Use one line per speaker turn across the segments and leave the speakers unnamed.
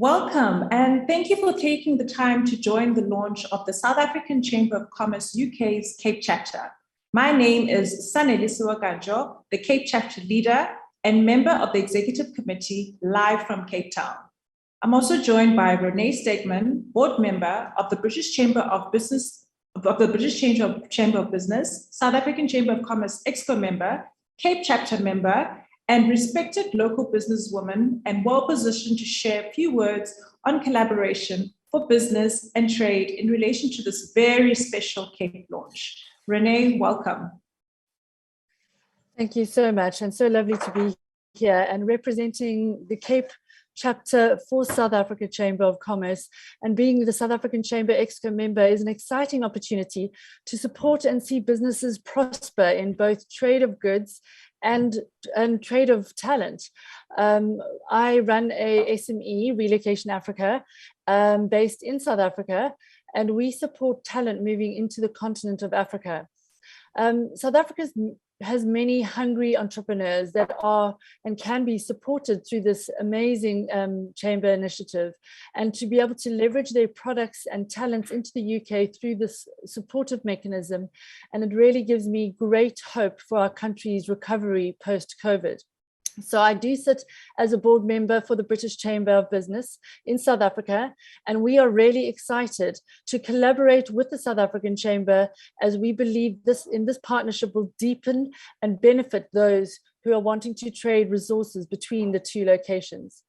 Welcome, and thank you for taking the time to join the launch of the South African Chamber of Commerce UK's Cape Chapter. My name is Sanelisiwe Gantsho, the Cape Chapter leader and member of the Executive Committee live from Cape Town. I'm also joined by Renee Stegman, board member of the British Chamber of Business, Chamber of Business, South African Chamber of Commerce Exco member, Cape Chapter member, and respected local businesswoman, and well-positioned to share a few words on collaboration for business and trade in relation to this very special Cape launch. Renee, welcome.
Thank you so much, and so lovely to be here and representing the Cape Chapter for South Africa Chamber of Commerce, and being the South African Chamber Exco member is an exciting opportunity to support and see businesses prosper in both trade of goods and trade of talent. I run a SME, Relocation Africa, based in South Africa, and we support talent moving into the continent of Africa. South Africa has many hungry entrepreneurs that are and can be supported through this amazing chamber initiative, and to be able to leverage their products and talents into the UK through this supportive mechanism. And it really gives me great hope for our country's recovery post-COVID. So I do sit as a board member for the British Chamber of Business in South Africa, and we are really excited to collaborate with the South African Chamber, as we believe this partnership will deepen and benefit those who are wanting to trade resources between the two locations.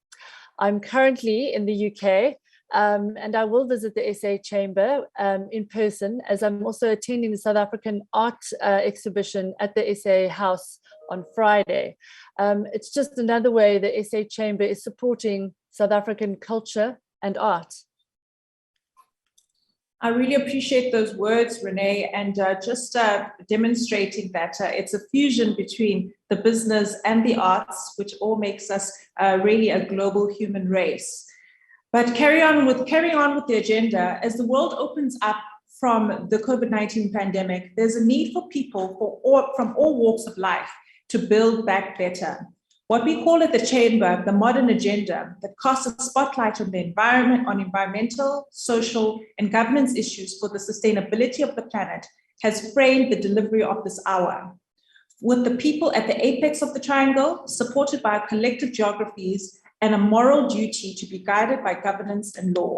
I'm currently in the UK, and I will visit the SA Chamber in person, as I'm also attending the South African art exhibition at the SA House on Friday. It's just another way the SA Chamber is supporting South African culture and art.
I really appreciate those words, Renee, and just demonstrating that it's a fusion between the business and the arts, which all makes us really a global human race. But carry on with the agenda. As the world opens up from the COVID-19 pandemic, there's a need for people from all walks of life to build back better. What we call at the Chamber, the modern agenda, that casts a spotlight on the environment, on environmental, social, and governance issues for the sustainability of the planet, has framed the delivery of this hour. With the people at the apex of the triangle, supported by our collective geographies and a moral duty to be guided by governance and law.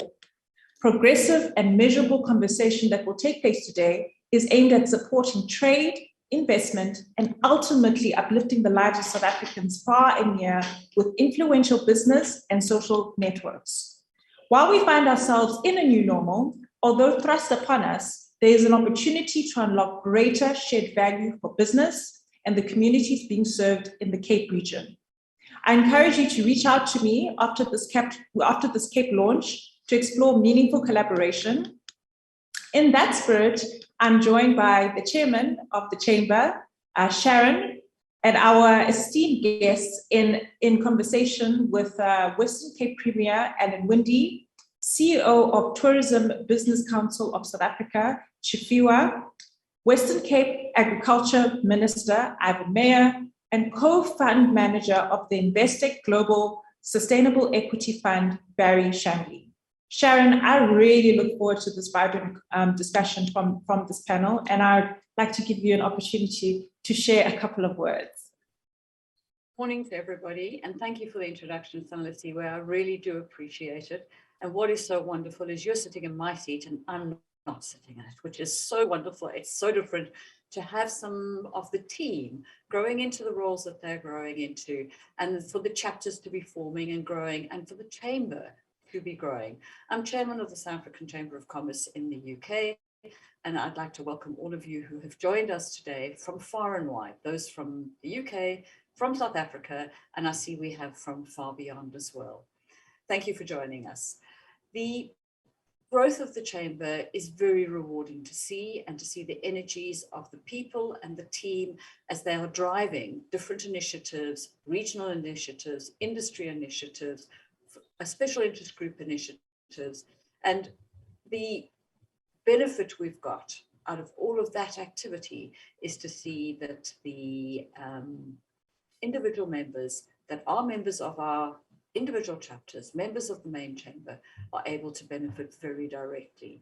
Progressive and measurable conversation that will take place today is aimed at supporting trade, investment, and ultimately uplifting the lives of South Africans far and near with influential business and social networks. While we find ourselves in a new normal, although thrust upon us, there is an opportunity to unlock greater shared value for business and the communities being served in the Cape region. I encourage you to reach out to me after this Cape launch to explore meaningful collaboration. In that spirit, I'm joined by the chairman of the chamber, Sharon, and our esteemed guests in conversation with Western Cape Premier Alan Winde, CEO of Tourism Business Council of South Africa, Tshifhiwa, Western Cape Agriculture Minister, Ivan Meyer, and co-fund manager of the Investec Global Sustainable Equity Fund, Barry Shamley. Sharon, I really look forward to this vibrant discussion from this panel, and I'd like to give you an opportunity to share a couple of words.
Morning to everybody, and thank you for the introduction, Sanelisiwe. I really do appreciate it. And what is so wonderful is you're sitting in my seat and I'm not sitting in it, which is so wonderful. It's so different to have some of the team growing into the roles that they're growing into, and for the chapters to be forming and growing, and for the chamber to be growing. I'm chairman of the South African Chamber of Commerce in the UK, and I'd like to welcome all of you who have joined us today from far and wide, those from the UK, from South Africa, and I see we have from far beyond as well. Thank you for joining us. The growth of the chamber is very rewarding to see, and to see the energies of the people and the team as they are driving different initiatives, regional initiatives, industry initiatives, special interest group initiatives. And the benefit we've got out of all of that activity is to see that the individual members that are members of our individual chapters, members of the main chamber, are able to benefit very directly.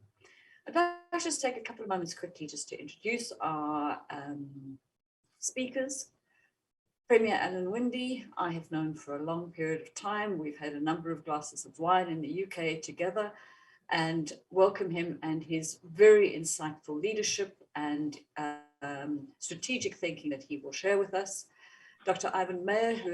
I'd like to just take a couple of moments quickly just to introduce our speakers. Premier Alan Winde, I have known for a long period of time. We've had a number of glasses of wine in the UK together, and welcome him and his very insightful leadership and strategic thinking that he will share with us. Dr. Ivan Meyer, who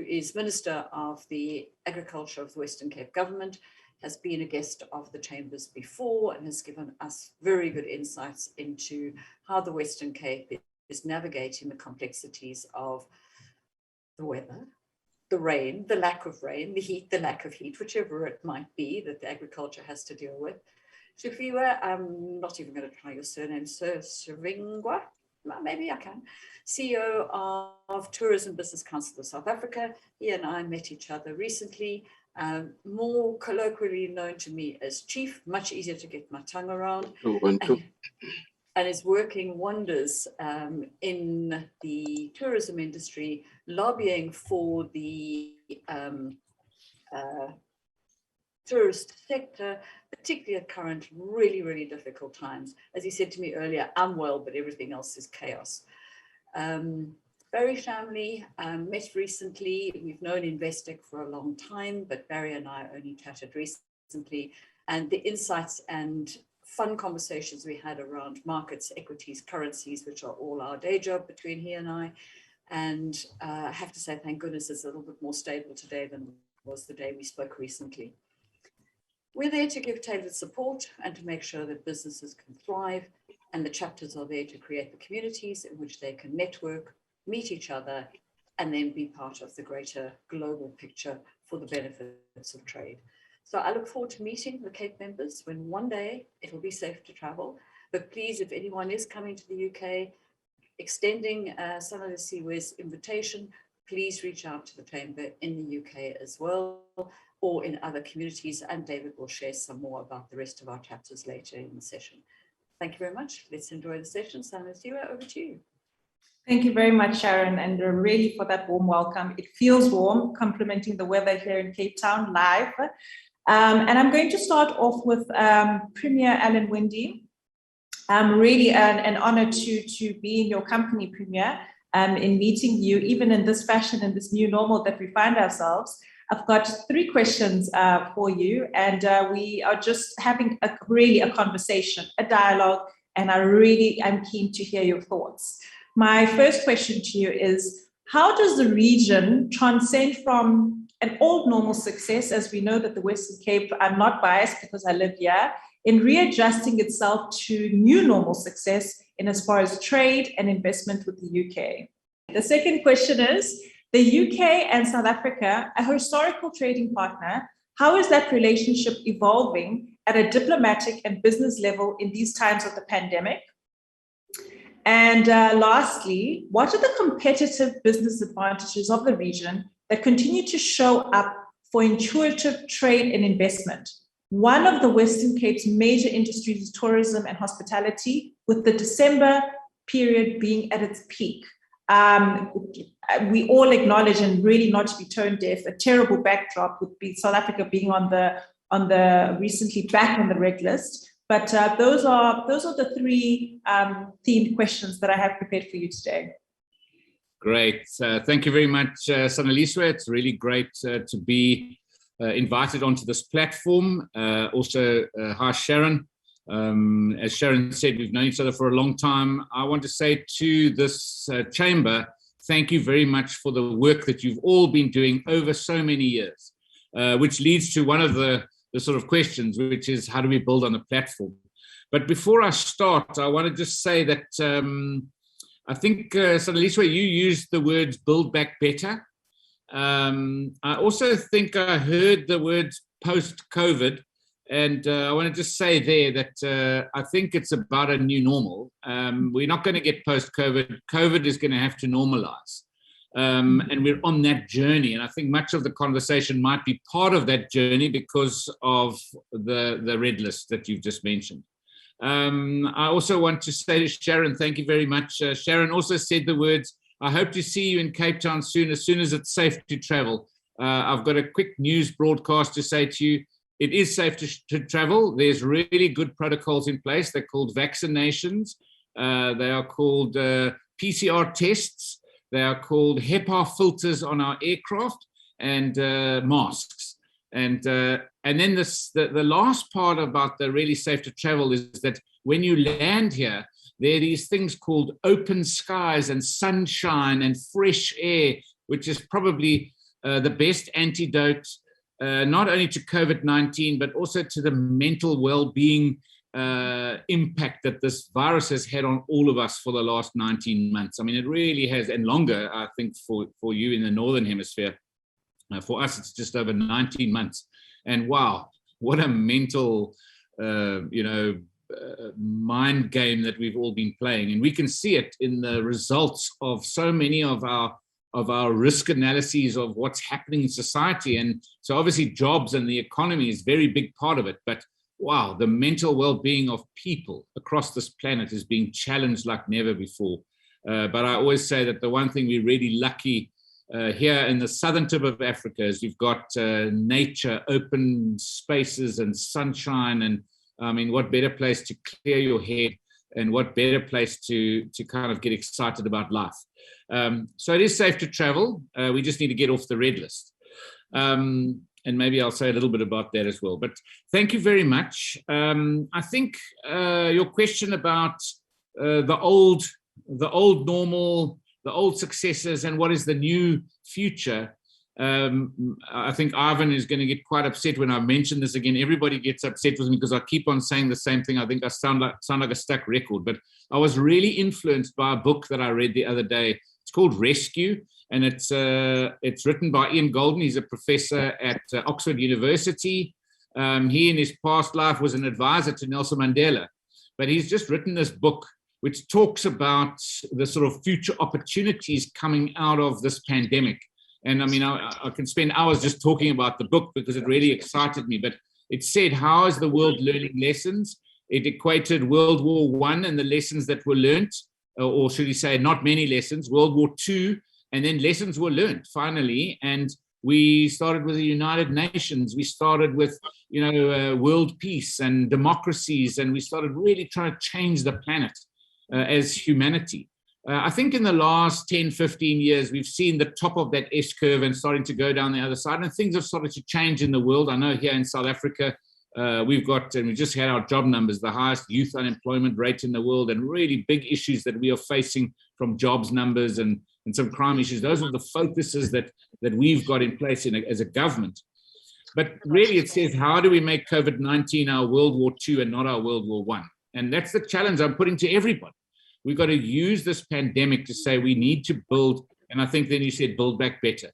is Minister of the Agriculture of the Western Cape Government, has been a guest of the Chambers before and has given us very good insights into how the Western Cape is navigating the complexities of the weather, the rain, the lack of rain, the heat, the lack of heat, whichever it might be that the agriculture has to deal with. Tshifhiwa, I'm not even going to try your surname, Sir Tshivhengwa, well, maybe I can, CEO of Tourism Business Council of South Africa. He and I met each other recently, more colloquially known to me as Chief, much easier to get my tongue around. And is working wonders in the tourism industry, lobbying for the tourist sector, particularly at current really, really difficult times. As he said to me earlier, I'm well, but everything else is chaos. Barry Shamley, met recently. We've known Investec for a long time, but Barry and I only chatted recently. And the insights and fun conversations we had around markets, equities, currencies, which are all our day job between he and I. And I have to say, thank goodness it's a little bit more stable today than was the day we spoke recently. We're there to give tailored support and to make sure that businesses can thrive, and the chapters are there to create the communities in which they can network, meet each other, and then be part of the greater global picture for the benefits of trade. So I look forward to meeting the Cape members when one day it'll be safe to travel. But please, if anyone is coming to the UK, extending Sanelisiwe's invitation, please reach out to the Chamber in the UK as well, or in other communities, and David will share some more about the rest of our chapters later in the session. Thank you very much. Let's enjoy the session. Sanelisiwe, over to you.
Thank you very much, Sharon, and really for that warm welcome. It feels warm, complimenting the weather here in Cape Town live. And I'm going to start off with Premier Alan Winde. Really an honor to be in your company, Premier, in meeting you, even in this fashion, in this new normal that we find ourselves. I've got 3 questions for you, and we are just having a conversation, a dialogue, and I'm keen to hear your thoughts. My first question to you is, how does the region transcend from an old normal success, as we know that the Western Cape, I'm not biased because I live here, in readjusting itself to new normal success in as far as trade and investment with the UK? The second question is, the UK and South Africa, a historical trading partner, how is that relationship evolving at a diplomatic and business level in these times of the pandemic? And lastly, what are the competitive business advantages of the region that continue to show up for intuitive trade and investment? One of the Western Cape's major industries is tourism and hospitality, with the December period being at its peak. We all acknowledge, and really not to be tone deaf, a terrible backdrop would be South Africa being on the recently back on the red list. But those are the 3 themed questions that I have prepared for you today.
Great. Thank you very much, Sanelisiwe. It's really great to be invited onto this platform. Also, hi, Sharon. As Sharon said, we've known each other for a long time. I want to say to this chamber, thank you very much for the work that you've all been doing over so many years, which leads to one of the sort of questions, which is how do we build on a platform? But before I start, I want to just say that I think, Sanelisiwe, you used the words build back better. I also think I heard the words post-COVID, and I want to just say there that I think it's about a new normal. We're not going to get post-COVID. COVID is going to have to normalize. And we're on that journey. And I think much of the conversation might be part of that journey because of the red list that you've just mentioned. I also want to say to Sharon, thank you very much. Sharon also said the words, I hope to see you in Cape Town soon as it's safe to travel. I've got a quick news broadcast to say to you. It is safe to travel. There's really good protocols in place. They're called vaccinations. They are called PCR tests. They are called HEPA filters on our aircraft, and masks. And then the last part about the really safe to travel is that when you land here, there are these things called open skies and sunshine and fresh air, which is probably the best antidote, not only to COVID-19, but also to the mental well-being impact that this virus has had on all of us for the last 19 months. I mean, it really has, and longer, I think, for you in the Northern Hemisphere. For us, it's just over 19 months. And wow, what a mental, mind game that we've all been playing. And we can see it in the results of so many of our risk analyses of what's happening in society. And so obviously jobs and the economy is a very big part of it. But wow, the mental well-being of people across this planet is being challenged like never before. But I always say that the one thing we're really lucky here in the southern tip of Africa is you've got nature, open spaces and sunshine. And I mean, what better place to clear your head, and what better place to kind of get excited about life. So it is safe to travel. We just need to get off the red list. And maybe I'll say a little bit about that as well. But thank you very much. I think your question about the old normal, the old successes, and what is the new future. I think Ivan is going to get quite upset when I mention this again. Everybody gets upset with me because I keep on saying the same thing. I think I sound like a stuck record. But I was really influenced by a book that I read the other day. It's called Rescue, and it's written by Ian Golden. He's a professor at Oxford University. He, in his past life, was an advisor to Nelson Mandela. But he's just written this book which talks about the sort of future opportunities coming out of this pandemic. And I mean, I can spend hours just talking about the book because it really excited me. But it said, how is the world learning lessons? It equated World War I and the lessons that were learned, or should we say not many lessons, World War II, and then lessons were learned finally. And we started with the United Nations. We started with, world peace and democracies. And we started really trying to change the planet as humanity. I think in the last 10, 15 years, we've seen the top of that S-curve and starting to go down the other side. And things have started to change in the world. I know here in South Africa, we've got, and we just had our job numbers, the highest youth unemployment rate in the world, and really big issues that we are facing from jobs numbers and some crime issues. Those are the focuses that we've got in place as a government. But really it says, how do we make COVID-19 our World War II and not our World War I? And that's the challenge I'm putting to everybody. We've got to use this pandemic to say we need to build, and I think then you said build back better.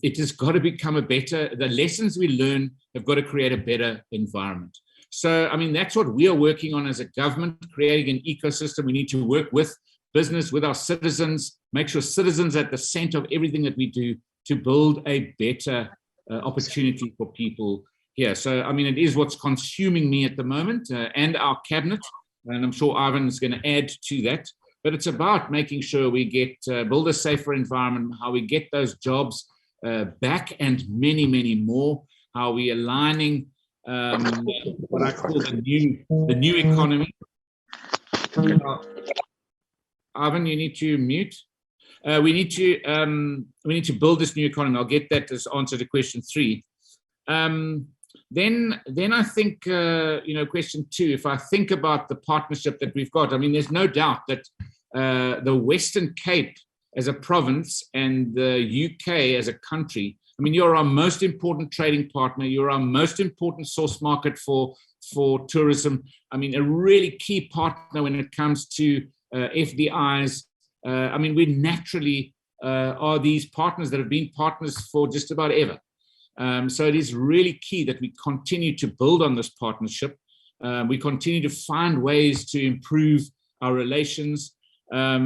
It has got to become the lessons we learn have got to create a better environment. So, I mean, that's what we are working on as a government, creating an ecosystem. We need to work with business, with our citizens, make sure citizens are at the center of everything that we do to build a better opportunity for people here. So, I mean, it is what's consuming me at the moment and our cabinet. And I'm sure Ivan is going to add to that. But it's about making sure we build a safer environment, how we get those jobs back and many, many more, how we aligning what I call the new economy. Ivan, you need to mute. We need to build this new economy. I'll get that as answer to question 3. Then I think, question 2, if I think about the partnership that we've got, I mean, there's no doubt that the Western Cape as a province and the UK as a country, I mean, you're our most important trading partner. You're our most important source market for tourism. I mean, a really key partner when it comes to FDIs. I mean, we naturally are these partners that have been partners for just about ever. So it is really key that we continue to build on this partnership. We continue to find ways to improve our relations. I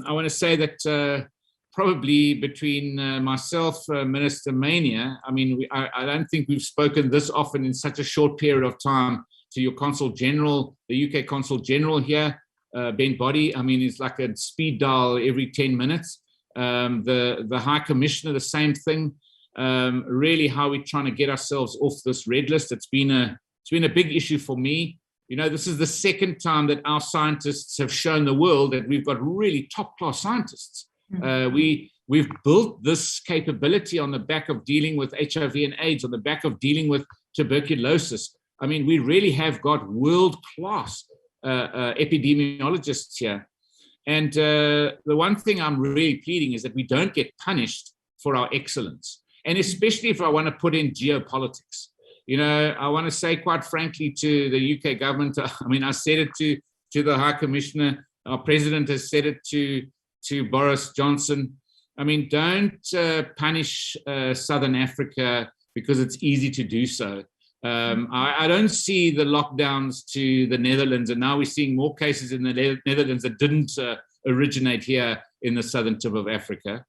want to say that probably between myself, Minister Meyer, I mean, I don't think we've spoken this often in such a short period of time, to your Consul General, the UK Consul General here, Ben Boddy. I mean, it's like a speed dial every 10 minutes. The High Commissioner, the same thing. really how we're trying to get ourselves off this red list. It's been a big issue for me. You know, this is the second time that our scientists have shown the world that we've got really top-class scientists. We've built this capability on the back of dealing with HIV and AIDS, on the back of dealing with tuberculosis. I mean, we really have got world-class epidemiologists here. And the one thing I'm really pleading is that we don't get punished for our excellence. And especially if I want to put in geopolitics. You know, I want to say quite frankly to the UK government, I mean, I said it to the High Commissioner, our president has said it to Boris Johnson. I mean, don't punish Southern Africa because it's easy to do so. I don't see the lockdowns to the Netherlands, and now we're seeing more cases in the Netherlands that didn't originate here in the southern tip of Africa.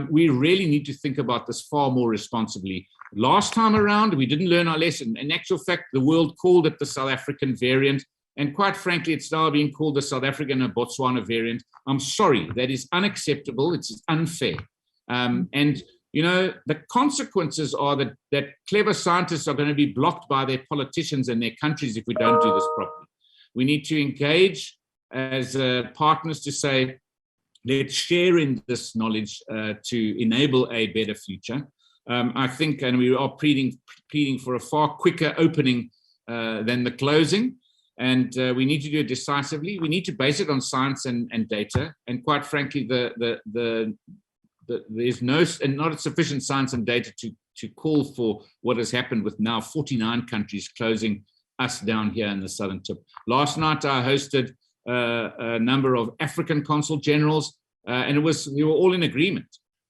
We really need to think about this far more responsibly. Last time around, we didn't learn our lesson. In actual fact, the world called it the South African variant, and quite frankly, it's now being called the South African and Botswana variant. I'm sorry, that is unacceptable. It's unfair. And you know, the consequences are that clever scientists are going to be blocked by their politicians and their countries if we don't do this properly. We need to engage as partners to say, let's share in this knowledge to enable a better future. I think, and we are pleading for a far quicker opening than the closing. And we need to do it decisively. We need to base it on science and data. And quite frankly, there's not sufficient science and data to call for what has happened with now 49 countries closing us down here in the southern tip. Last night, I hosted a number of African consul generals, and we were all in agreement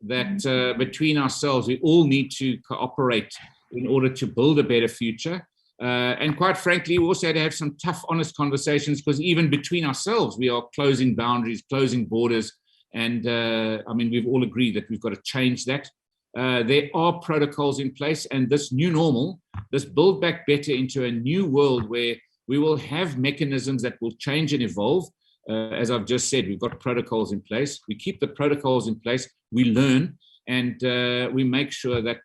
that between ourselves, we all need to cooperate in order to build a better future. And quite frankly, we also had to have some tough, honest conversations because even between ourselves, we are closing boundaries, closing borders. And I mean, we've all agreed that we've got to change that. There are protocols in place, and this new normal, this build back better into a new world where we will have mechanisms that will change and evolve. As I've just said, we've got protocols in place. We keep the protocols in place. We learn, and we make sure that,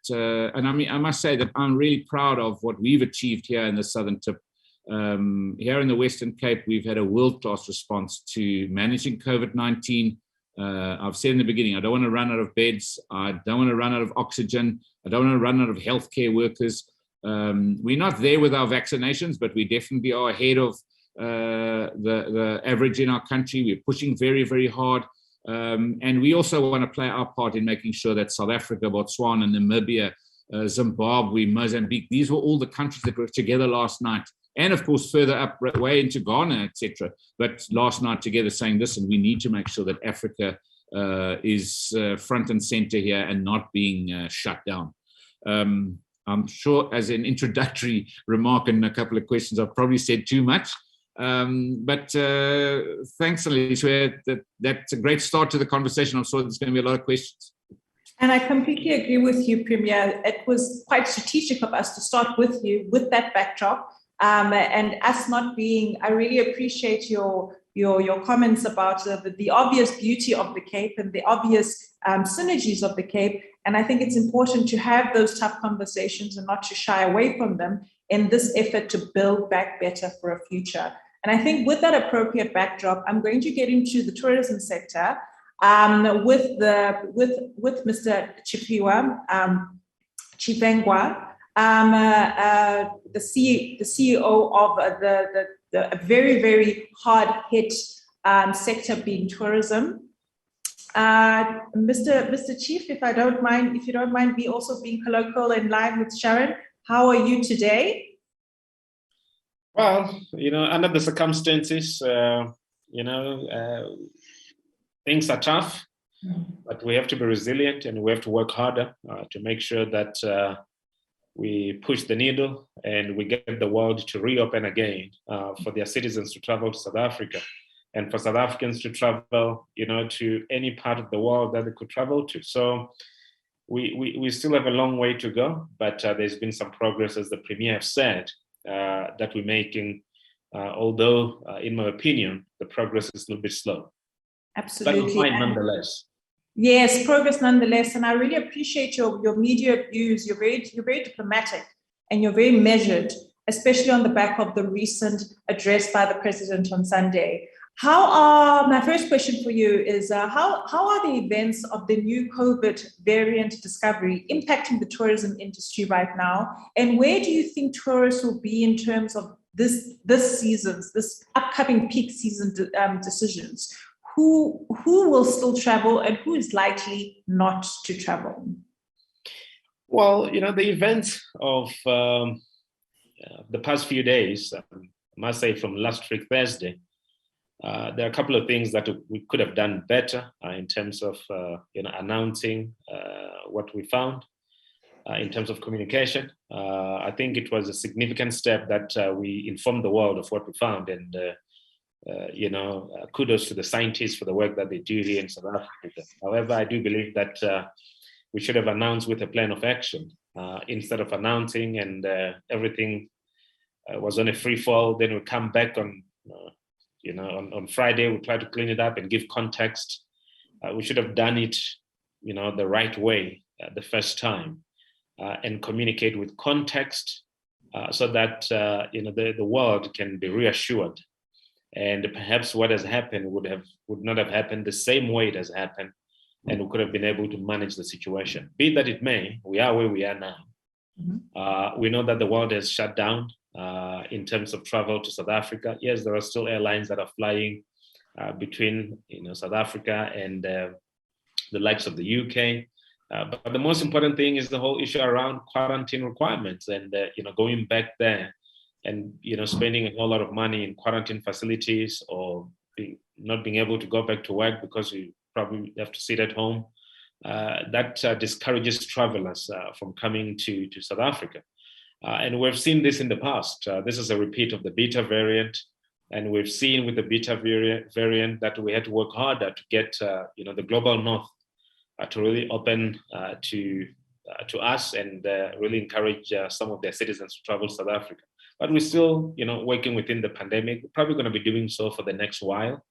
and I mean, I must say that I'm really proud of what we've achieved here in the southern tip. Here in the Western Cape, we've had a world-class response to managing COVID-19. I've said in the beginning, I don't want to run out of beds. I don't want to run out of oxygen. I don't want to run out of healthcare workers. We're not there with our vaccinations, but we definitely are ahead of the average in our country. We're pushing very, very hard. And we also want to play our part in making sure that South Africa, Botswana, Namibia, Zimbabwe, Mozambique, these were all the countries that were together last night. And of course, further up, way into Ghana, etc. But last night together saying this, and we need to make sure that Africa is front and center here and not being shut down. I'm sure as an introductory remark and a couple of questions, I've probably said too much. But thanks, Sanelisiwe. That's a great start to the conversation. I'm sure there's going to be a lot of questions.
And I completely agree with you, Premier. It was quite strategic of us to start with you with that backdrop. And us not being, I really appreciate your comments about the obvious beauty of the Cape and the obvious synergies of the Cape. And I think it's important to have those tough conversations and not to shy away from them in this effort to build back better for a future. And I think with that appropriate backdrop, I'm going to get into the tourism sector with Mr. Tshifhiwa, Tshivhengwa, the CEO of the very, very hard hit sector being tourism. Mr. Chief, if you don't mind me also being colloquial in line with Sharon, how are you today?
Well, under the circumstances, things are tough, but we have to be resilient and we have to work harder to make sure that we push the needle and we get the world to reopen again for their citizens to travel to South Africa and for South Africans to travel, to any part of the world that they could travel to. So we still have a long way to go, but there's been some progress, as the Premier have said, that we're making, although in my opinion, the progress is a little bit slow.
Absolutely.
But we're fine nonetheless.
Yes, progress nonetheless. And I really appreciate your media views. You're very diplomatic and you're very measured, especially on the back of the recent address by the president on Sunday. My first question for you is, how are the events of the new COVID variant discovery impacting the tourism industry right now? And where do you think tourists will be in terms of this upcoming peak season decisions? Who will still travel and who is likely not to travel?
Well, the events of the past few days, I must say from last week, Thursday, there are a couple of things that we could have done better in terms of announcing what we found in terms of communication. I think it was a significant step that we informed the world of what we found, and kudos to the scientists for the work that they do here in South Africa. However, I do believe that we should have announced with a plan of action instead of announcing and everything was on a free fall. Then we come back on Friday, we try to clean it up and give context. We should have done it, the right way the first time and communicate with context so that, the world can be reassured. And perhaps what has happened would not have happened the same way it has happened, and we could have been able to manage the situation. Be that it may, we are where we are now. Mm-hmm. We know that the world has shut down in terms of travel to South Africa. Yes, there are still airlines that are flying between South Africa and the likes of the UK. But the most important thing is the whole issue around quarantine requirements and going back there and spending a whole lot of money in quarantine facilities or not being able to go back to work because you probably have to sit at home. That discourages travelers from coming to South Africa. And we've seen this in the past. This is a repeat of the Beta variant. And we've seen with the Beta variant that we had to work harder to get the global north to really open to us and really encourage some of their citizens to travel to South Africa. But we're still, working within the pandemic. We're probably going to be doing so for the next while.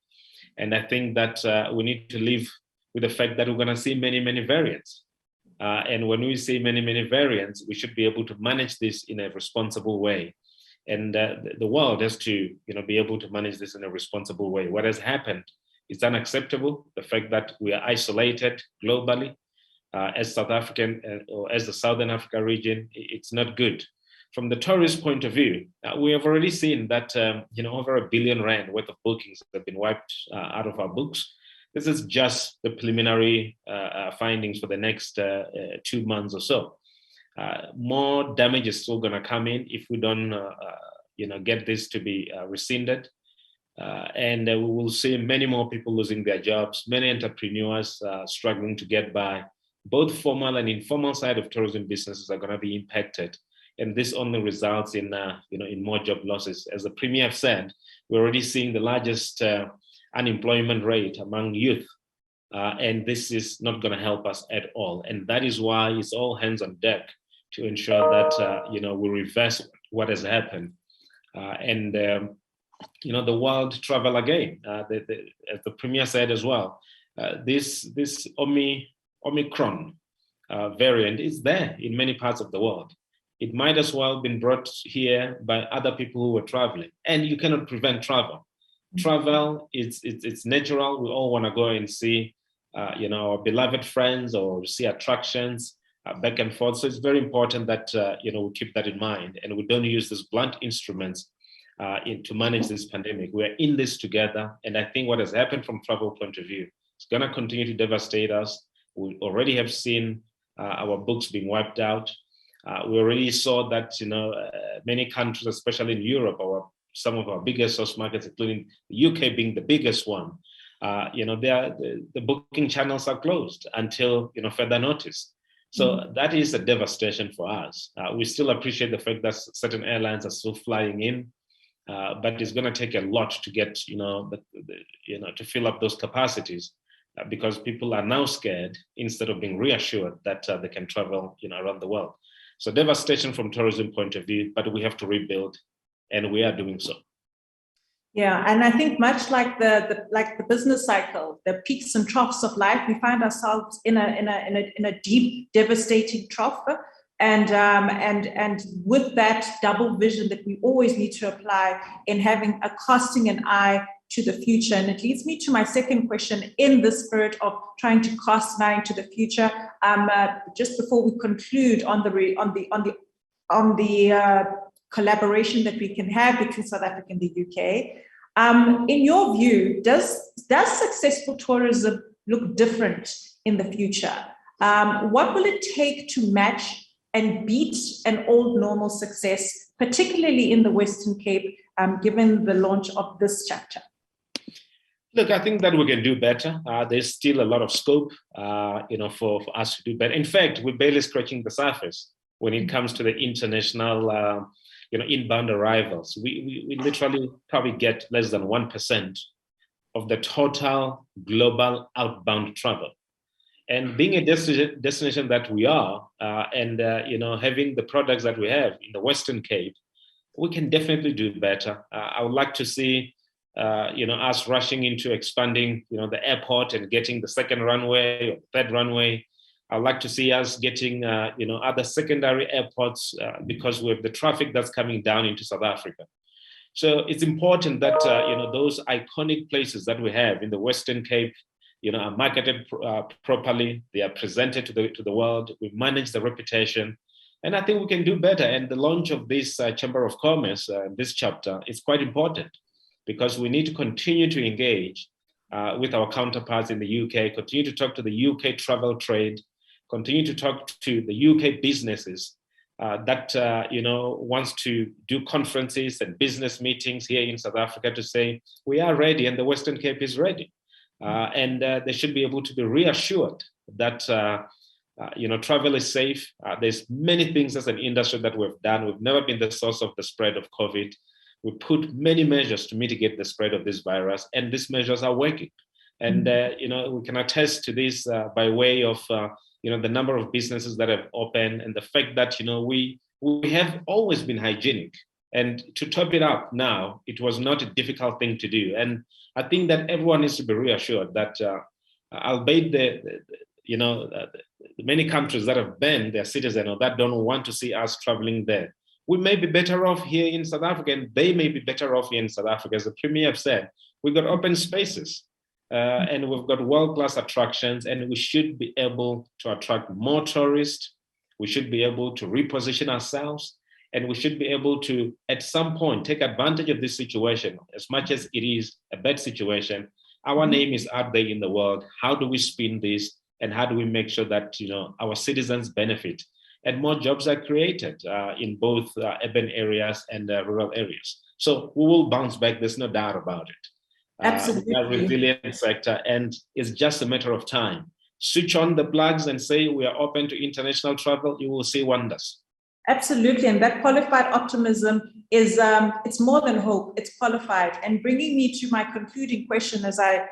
And I think that we need to live with the fact that we're going to see many, many variants. And when we see many, many variants, we should be able to manage this in a responsible way. And the world has to, be able to manage this in a responsible way. What has happened is unacceptable. The fact that we are isolated globally as South African or as the Southern Africa region, it's not good. From the tourist point of view, we have already seen that, over R1 billion worth of bookings have been wiped out of our books. This is just the preliminary findings for the next 2 months or so. More damage is still going to come in if we don't, get this to be rescinded. And we will see many more people losing their jobs, many entrepreneurs struggling to get by. Both formal and informal side of tourism businesses are going to be impacted. And this only results in, in more job losses. As the Premier said, we're already seeing the largest unemployment rate among youth. And this is not going to help us at all. And that is why it's all hands on deck to ensure that, we reverse what has happened. And the world travel again. As the Premier said as well, this Omicron variant is there in many parts of the world. It might as well have been brought here by other people who were traveling. And you cannot prevent travel. Travel, it's natural. We all want to go and see, our beloved friends or see attractions back and forth. So it's very important that, we keep that in mind and we don't use these blunt instruments to manage this pandemic. We're in this together. And I think what has happened from travel point of view, it's going to continue to devastate us. We already have seen our books being wiped out. We already saw that, many countries, especially in Europe, some of our biggest source markets, including the UK being the biggest one, the booking channels are closed until, further notice. So that is a devastation for us. We still appreciate the fact that certain airlines are still flying in, but it's going to take a lot to get, to fill up those capacities because people are now scared instead of being reassured that they can travel, around the world. So devastation from tourism point of view, but we have to rebuild, and we are doing so.
Yeah, and I think much like the business cycle, the peaks and troughs of life, we find ourselves in a deep, devastating trough, and with that double vision that we always need to apply in having casting an eye to the future. And it leads me to my second question in the spirit of trying to cast an eye into the future. Just before we conclude on the collaboration that we can have between South Africa and the UK. In your view, does successful tourism look different in the future? What will it take to match and beat an old normal success, particularly in the Western Cape, given the launch of this chapter?
Look, I think that we can do better. There's still a lot of scope, for us to do better. In fact, we're barely scratching the surface when it comes to the international inbound arrivals. We literally probably get less than 1% of the total global outbound travel. And being a destination that we are, and having the products that we have in the Western Cape, we can definitely do better. I would like to see, us rushing into expanding, the airport and getting the second runway or third runway. I'd like to see us getting, other secondary airports because we have the traffic that's coming down into South Africa. So it's important that, those iconic places that we have in the Western Cape, are marketed properly. They are presented to the world. We manage the reputation. And I think we can do better. And the launch of this Chamber of Commerce, this chapter, is quite important because we need to continue to engage with our counterparts in the UK, continue to talk to the UK travel trade, continue to talk to the UK businesses that wants to do conferences and business meetings here in South Africa to say, we are ready and the Western Cape is ready. And they should be able to be reassured that travel is safe. There's many things as an industry that we've done. We've never been the source of the spread of COVID. We put many measures to mitigate the spread of this virus, and these measures are working. And we can attest to this by way of the number of businesses that have opened and the fact that we have always been hygienic. And to top it up now, it was not a difficult thing to do. And I think that everyone needs to be reassured that, albeit the many countries that have banned their citizens or that don't want to see us traveling there, we may be better off here in South Africa, and they may be better off here in South Africa. As the Premier said, we've got open spaces and we've got world-class attractions, and we should be able to attract more tourists. We should be able to reposition ourselves, and we should be able to, at some point, take advantage of this situation. As much as it is a bad situation, our name is out there in the world. How do we spin this? And how do we make sure that our citizens benefit and more jobs are created in both urban areas and rural areas? So we will bounce back. There's no doubt about it.
Absolutely.
We are a resilient sector, and it's just a matter of time. Switch on the plugs and say we are open to international travel. You will see wonders. Absolutely,
and that qualified optimism is it's more than hope. It's qualified. And bringing me to my concluding question, as I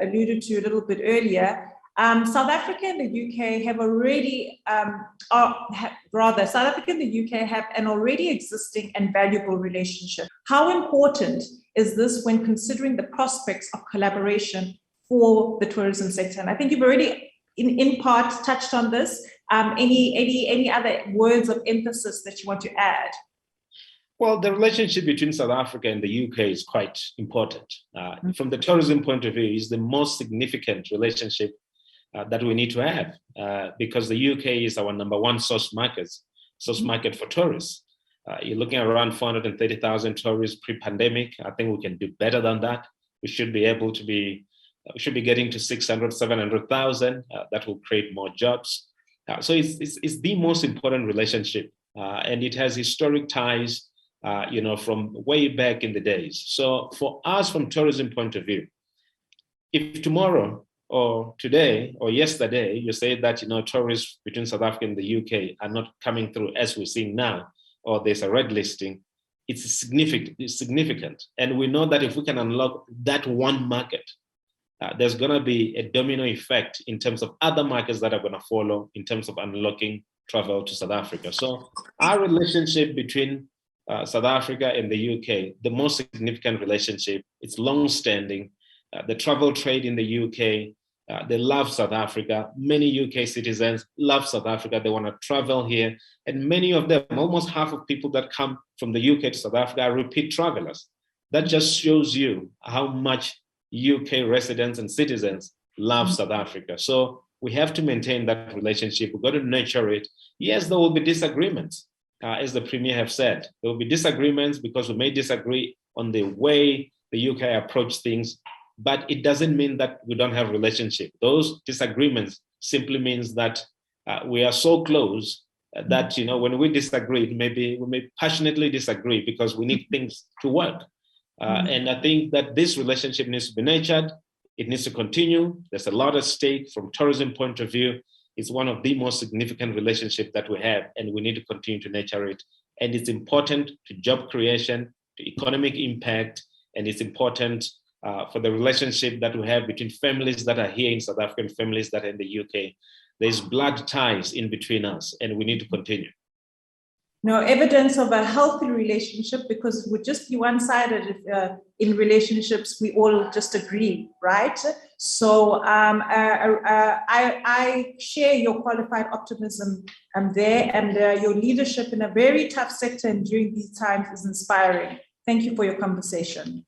alluded to a little bit earlier. South Africa and the UK have already, South Africa and the UK have an already existing and valuable relationship. How important is this when considering the prospects of collaboration for the tourism sector? And I think you've already, in part, touched on this. Any other words of emphasis that you want to add?
Well, the relationship between South Africa and the UK is quite important. From the tourism point of view, it's the most significant relationship that we need to have because the UK is our number one source market for tourists. You're looking at around 430,000 tourists pre-pandemic. I think we can do better than that. We should be getting to 600, 700,000. That will create more jobs. So it's the most important relationship, and it has historic ties, from way back in the days. So for us, from tourism point of view, if tomorrow or today or yesterday you say that tourists between South Africa and the UK are not coming through as we're seeing now, or there's a red listing, it's significant. And we know that if we can unlock that one market, there's going to be a domino effect in terms of other markets that are going to follow in terms of unlocking travel to South Africa. So our relationship between South Africa and the UK, the most significant relationship. It's long-standing. The travel trade in the UK, they love South Africa. Many UK citizens love South Africa. They want to travel here. And many of them, almost half of people that come from the UK to South Africa are repeat travelers. That just shows you how much UK residents and citizens love South Africa. So we have to maintain that relationship. We've got to nurture it. Yes, there will be disagreements, as the Premier have said. There will be disagreements because we may disagree on the way the UK approach things, but it doesn't mean that we don't have a relationship. Those disagreements simply means that we are so close that, you know, when we disagree, maybe we may passionately disagree because we need things to work. And I think that this relationship needs to be nurtured. It needs to continue. There's a lot at stake from tourism point of view. It's one of the most significant relationships that we have, and we need to continue to nurture it. And it's important to job creation, to economic impact, and it's important for the relationship that we have between families that are here in South Africa and families that are in the UK. There's blood ties in between us, and we need to continue.
No evidence of a healthy relationship, because it would just be one-sided if in relationships we all just agree, right? So I share your qualified optimism there, and your leadership in a very tough sector and during these times is inspiring. Thank you for your conversation.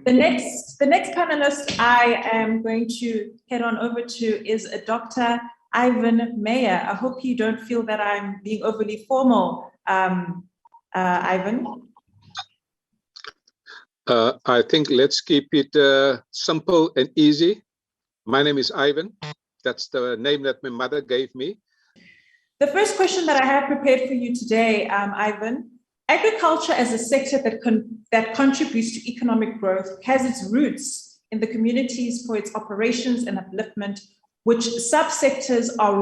The next panelist I am going to head on over to is a Dr. Ivan Meyer. I hope you don't feel that I'm being overly formal, Ivan.
I think let's keep it simple and easy. My name is Ivan. That's the name that my mother gave me.
The first question that I have prepared for you today, Ivan, agriculture as a sector that contributes to economic growth has its roots in the communities for its operations and upliftment. Which subsectors are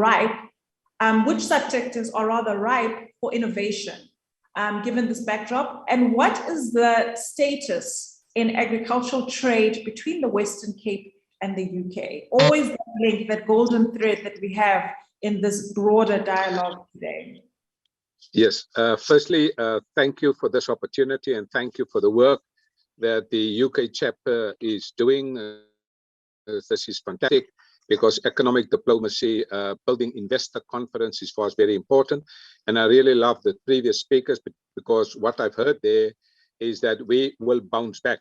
rather ripe for innovation, given this backdrop? And what is the status in agricultural trade between the Western Cape and the UK? Always that link, that golden thread that we have in this broader dialogue today.
Yes, firstly, thank you for this opportunity, and thank you for the work that the UK chapter is doing. This is fantastic, because economic diplomacy, building investor confidence is for us very important. And I really love the previous speakers, because what I've heard there is that we will bounce back.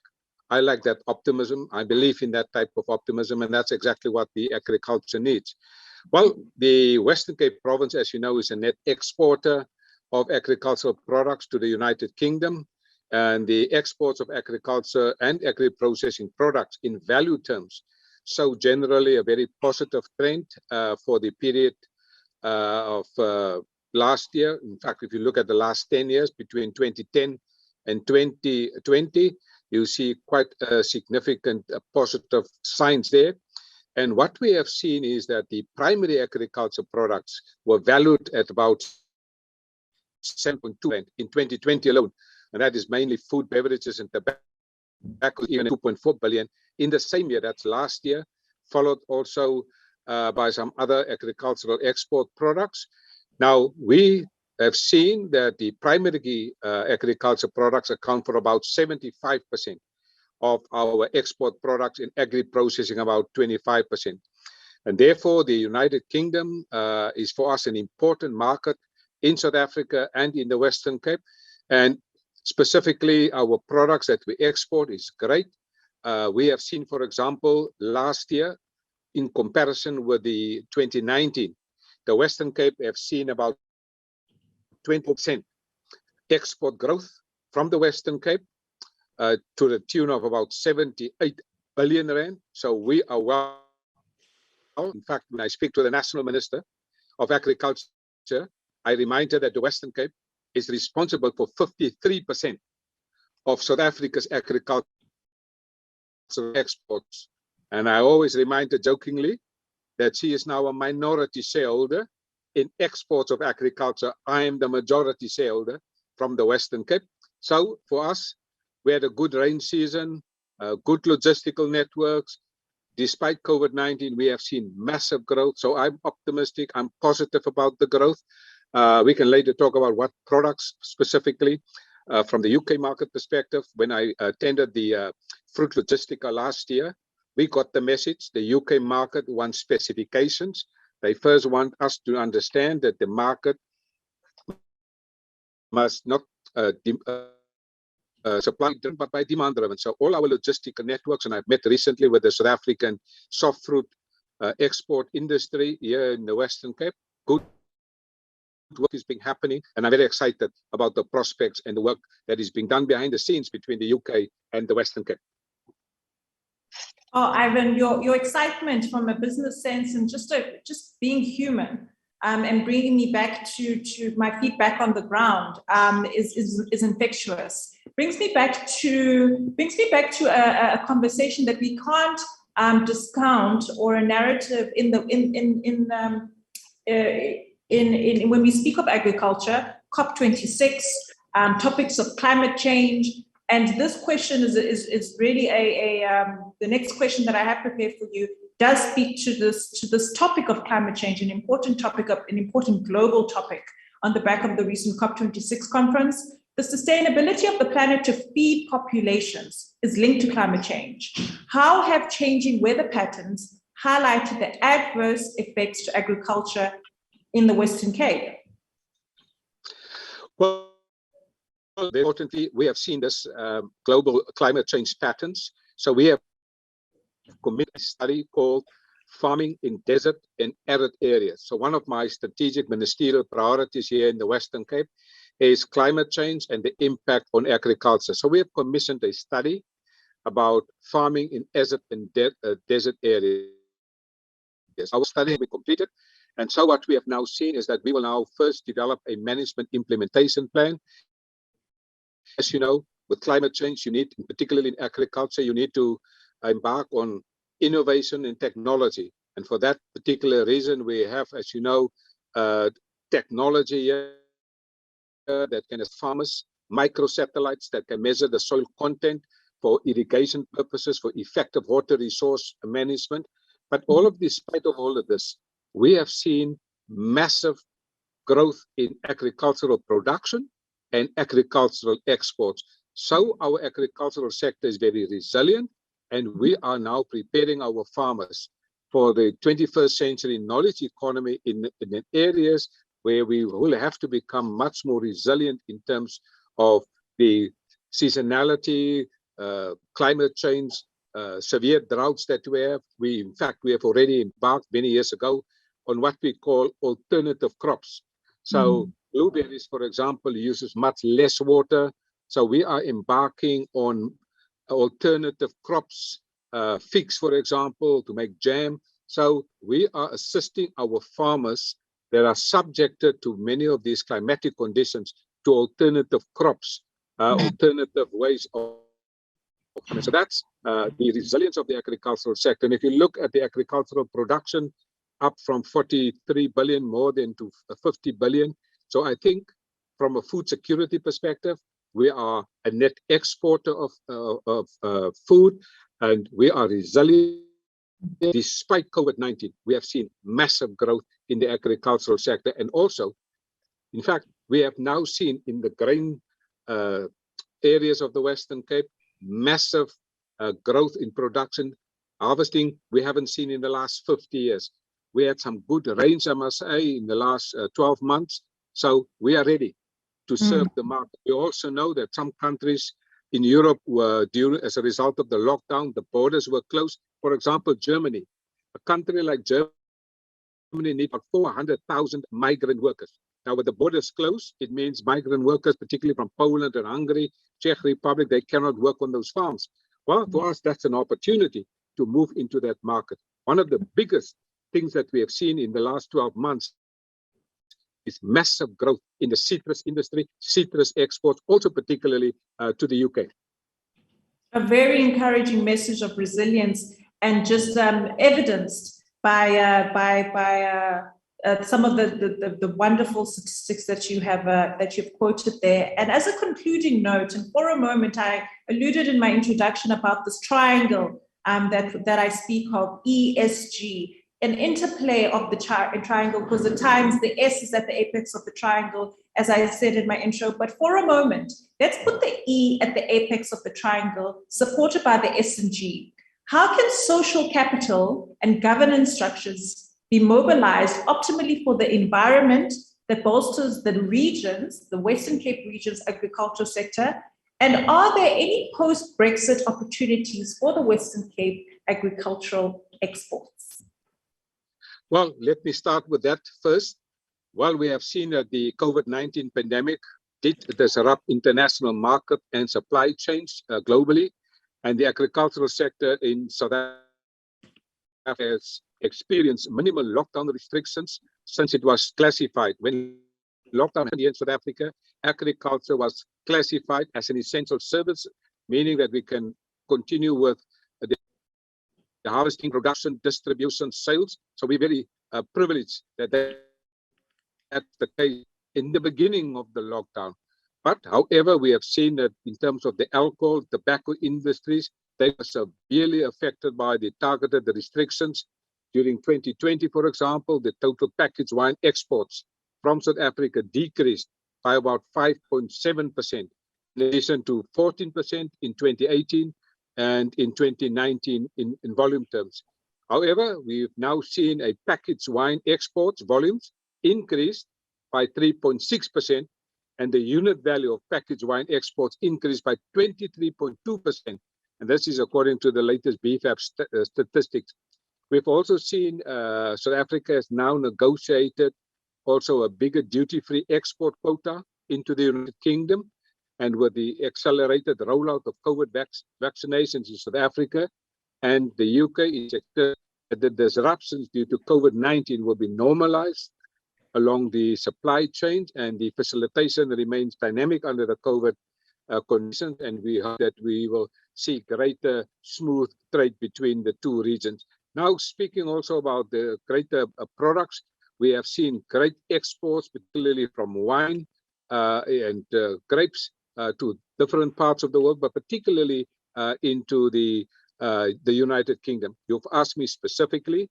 I like that optimism. I believe in that type of optimism, and that's exactly what the agriculture needs. Well, the Western Cape province, as you know, is a net exporter of agricultural products to the United Kingdom. And the exports of agriculture and agri-processing products in value terms, so generally a very positive trend for the period of last year. In fact, if you look at the last 10 years, between 2010 and 2020, you see quite a significant positive signs there. And what we have seen is that the primary agriculture products were valued at about 7.2 billion in 2020 alone. And that is mainly food, beverages, and tobacco, even 2.4 billion. In the same year, that's last year, followed also by some other agricultural export products. Now, we have seen that the primary agriculture products account for about 75% of our export products, in agri-processing about 25%. And therefore, the United Kingdom is for us an important market in South Africa and in the Western Cape. And specifically, our products that we export is great. We have seen, for example, last year, in comparison with the 2019, the Western Cape have seen about 20% export growth from the Western Cape to the tune of about 78 billion rand. So we are well. In fact, when I speak to the National Minister of Agriculture, I remind her that the Western Cape is responsible for 53% of South Africa's agricultural exports. And I always remind her jokingly that she is now a minority shareholder in exports of agriculture. I am the majority shareholder from the Western Cape. So for us, we had a good rain season, good logistical networks. Despite COVID-19, we have seen massive growth. So I'm optimistic. I'm positive about the growth. We can later talk about what products specifically. from the UK market perspective, when I attended the Fruit Logistica last year, we got the message. The UK market wants specifications. They first want us to understand that the market must not supply driven, but by demand driven. So all our logistical networks, and I've met recently with the South African soft fruit export industry here in the Western Cape. Good work is being happening, and I'm very excited about the prospects and the work that is being done behind the scenes between the UK and the Western Cape.
Oh, Ivan, your excitement from a business sense and just being human, and bringing me back to my feet back on the ground is infectious. Brings me back to a conversation that we can't discount, or a narrative when we speak of agriculture. COP26, topics of climate change. And this question is really the next question that I have prepared for you does speak to this topic of climate change, an important topic, an important global topic on the back of the recent COP26 conference. The sustainability of the planet to feed populations is linked to climate change. How have changing weather patterns highlighted the adverse effects to agriculture in the Western Cape?
Well, very importantly, we have seen this global climate change patterns. So we have committed a study called Farming in Desert and Arid Areas. So one of my strategic ministerial priorities here in the Western Cape is climate change and the impact on agriculture. So we have commissioned a study about farming in desert and desert areas. Our study will be completed. And so what we have now seen is that we will now first develop a management implementation plan. As you know, with climate change, you need, particularly in agriculture, you need to embark on innovation and technology. And for that particular reason, we have, as you know, technology here that can have farmers, microsatellites that can measure the soil content for irrigation purposes, for effective water resource management. But despite all of this, we have seen massive growth in agricultural production and agricultural exports. So our agricultural sector is very resilient, and we are now preparing our farmers for the 21st century knowledge economy in areas where we will have to become much more resilient in terms of the seasonality, climate change, severe droughts that we have. In fact, we have already embarked many years ago on what we call alternative crops. So blueberries, for example, uses much less water. So we are embarking on alternative crops, figs, for example, to make jam. So we are assisting our farmers that are subjected to many of these climatic conditions to alternative crops, alternative ways of. So that's the resilience of the agricultural sector. And if you look at the agricultural production, up from 43 billion more than to 50 billion. So I think from a food security perspective, we are a net exporter of food, and we are resilient. Despite COVID-19, we have seen massive growth in the agricultural sector. And also, in fact, we have now seen in the grain areas of the Western Cape, massive growth in production. Harvesting, we haven't seen in the last 50 years. We had some good rains, I must say, in the last 12 months. So we are ready to serve the market. We also know that some countries in Europe were, as a result of the lockdown, the borders were closed. For example, Germany. A country like Germany needs about 400,000 migrant workers. Now, with the borders closed, it means migrant workers, particularly from Poland and Hungary, Czech Republic, they cannot work on those farms. Well, for us, that's an opportunity to move into that market. One of the biggest things that we have seen in the last 12 months is massive growth in the citrus industry, citrus exports, also particularly to the UK.
A very encouraging message of resilience, and just evidenced by some of the wonderful statistics that you've quoted there. And as a concluding note, and for a moment, I alluded in my introduction about this triangle that I speak of, ESG, an interplay of the triangle, because at times the S is at the apex of the triangle, as I said in my intro, but for a moment, let's put the E at the apex of the triangle, supported by the S and G. How can social capital and governance structures be mobilized optimally for the environment that bolsters the regions, the Western Cape region's agricultural sector? And are there any post-Brexit opportunities for the Western Cape agricultural exports?
Well, let me start with that first. While we have seen that the COVID-19 pandemic did disrupt international market and supply chains globally, and the agricultural sector in South Africa has experienced minimal lockdown restrictions since it was classified. When lockdown happened in South Africa, agriculture was classified as an essential service, meaning that we can continue with the harvesting, production, distribution, sales. So we're very privileged that that's the case in the beginning of the lockdown. But however, we have seen that in terms of the alcohol, tobacco industries, they were severely affected by the targeted restrictions. During 2020, for example, the total packaged wine exports from South Africa decreased by about 5.7%, in addition to 14% in 2018 and in 2019 in volume terms. However, we've now seen a packaged wine exports volumes increased by 3.6%, and the unit value of packaged wine exports increased by 23.2%. And this is according to the latest BFAP statistics. We've also seen South Africa has now negotiated also a bigger duty-free export quota into the United Kingdom. And with the accelerated rollout of COVID vaccinations in South Africa and the UK, it's expected that the disruptions due to COVID-19 will be normalized along the supply chains, and the facilitation remains dynamic under the COVID conditions. And we hope that we will see greater smooth trade between the two regions. Now, speaking also about the greater products, we have seen great exports, particularly from wine and grapes to different parts of the world, but particularly into the United Kingdom. You've asked me specifically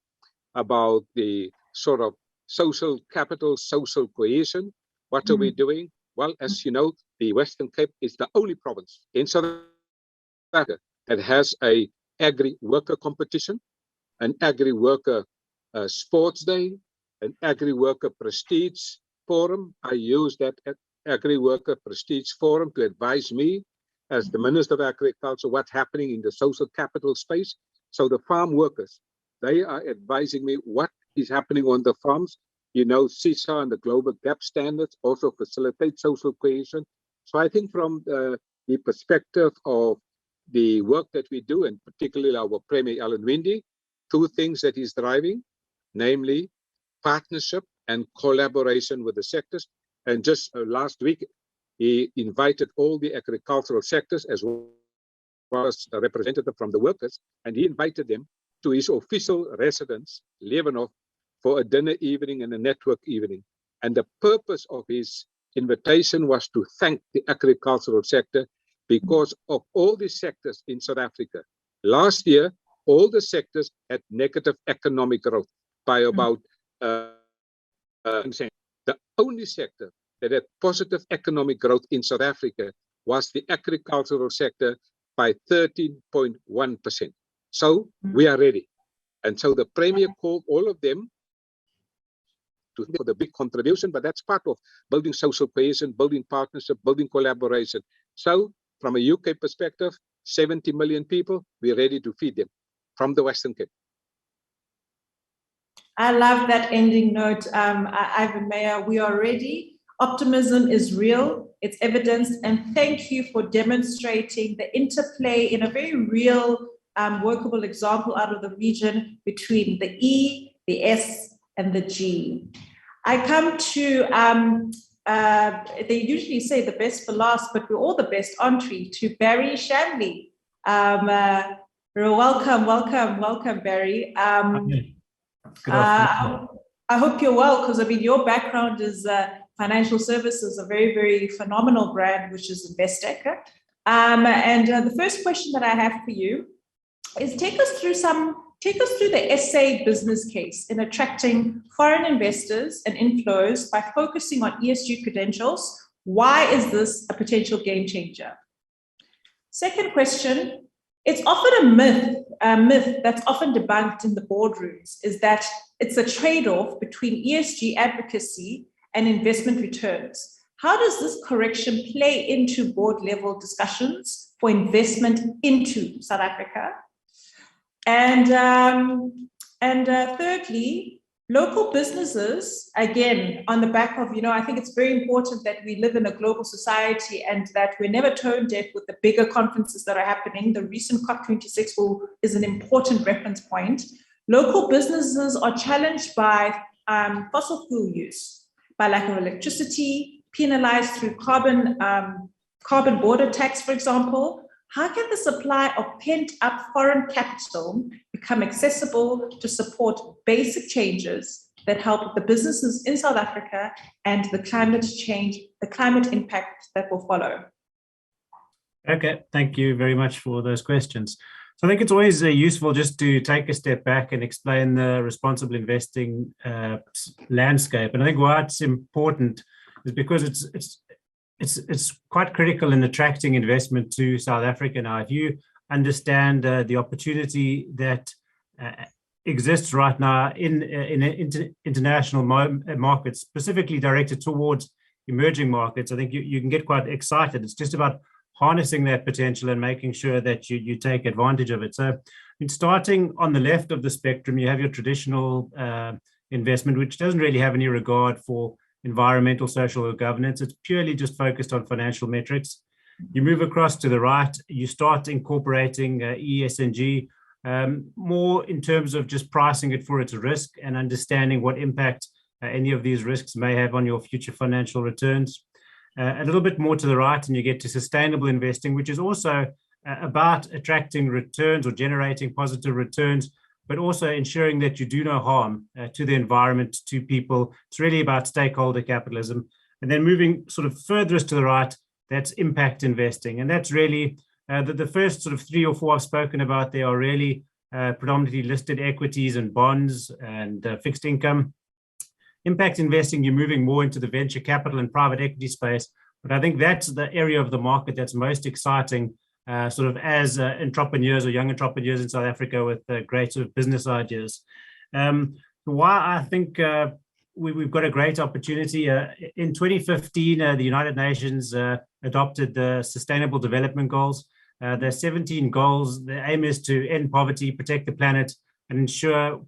about the sort of social capital, social cohesion. What are we doing? Well, as you know, the Western Cape is the only province in South Africa that has a agri-worker competition, an agri-worker sports day, an agri-worker prestige forum. I use that agri-worker prestige forum to advise me as the Minister of Agriculture what's happening in the social capital space. So the farm workers, they are advising me what is happening on the farms. You know, CISA and the Global Gap Standards also facilitate social cohesion. So I think from the perspective of the work that we do, and particularly our Premier Alan Winde, two things that he's driving, namely partnership and collaboration with the sectors. And just last week, he invited all the agricultural sectors as well as a representative from the workers, and he invited them to his official residence, Leeuwenhof, for a dinner evening and a network evening. And the purpose of his invitation was to thank the agricultural sector because of all the sectors in South Africa. Last year, all the sectors had negative economic growth by about 10%. The only sector that had positive economic growth in South Africa was the agricultural sector by 13.1%. So we are ready. And so the Premier called all of them for the big contribution, but that's part of building social cohesion, building partnership, building collaboration. So from a UK perspective, 70 million people, we're ready to feed them from the Western Cape.
I love that ending note, Ivan Meyer. We are ready. Optimism is real. It's evidenced. And thank you for demonstrating the interplay in a very real, workable example out of the region between the E, the S, and the G. I come to, they usually say the best for last, but we're all the best entry, to Barry Shamley. Welcome, Barry.
Good afternoon.
I hope you're well, because I mean, your background is financial services, a very, very phenomenal brand, which is Investec. And the first question that I have for you is take us through some take us through the SA business case in attracting foreign investors and inflows by focusing on ESG credentials. Why is this a potential game changer? Second question, it's often a myth that's often debunked in the boardrooms is that it's a trade-off between ESG advocacy and investment returns. How does this correction play into board level discussions for investment into South Africa? And thirdly, local businesses, again, on the back of, I think it's very important that we live in a global society and that we're never tone deaf with the bigger conferences that are happening. The recent COP26 is an important reference point. Local businesses are challenged by fossil fuel use, by lack of electricity, penalized through carbon border tax, for example. How can the supply of pent-up foreign capital become accessible to support basic changes that help the businesses in South Africa and the climate change, the climate impact that will follow?
Okay, thank you very much for those questions. So I think it's always useful just to take a step back and explain the responsible investing landscape. And I think why it's important is because it's quite critical in attracting investment to South Africa now. If you understand the opportunity that exists right now in international markets, specifically directed towards emerging markets, I think you can get quite excited. It's just about harnessing that potential and making sure that you take advantage of it. So starting on the left of the spectrum, you have your traditional investment, which doesn't really have any regard for environmental, social, or governance. It's purely just focused on financial metrics. You move across to the right, you start incorporating ESG, more in terms of just pricing it for its risk and understanding what impact any of these risks may have on your future financial returns. A little bit more to the right, and you get to sustainable investing, which is also about attracting returns or generating positive returns, but also ensuring that you do no harm to the environment, to people. It's really about stakeholder capitalism. And then moving sort of furthest to the right, that's impact investing. And that's really the first sort of 3 or 4 I've spoken about. They are really predominantly listed equities and bonds and fixed income. Impact investing, you're moving more into the venture capital and private equity space. But I think that's the area of the market that's most exciting sort of as entrepreneurs or young entrepreneurs in South Africa with great sort of business ideas. Why I think we've got a great opportunity. In 2015, the United Nations adopted the Sustainable Development Goals. There are 17 goals. The aim is to end poverty, protect the planet, and ensure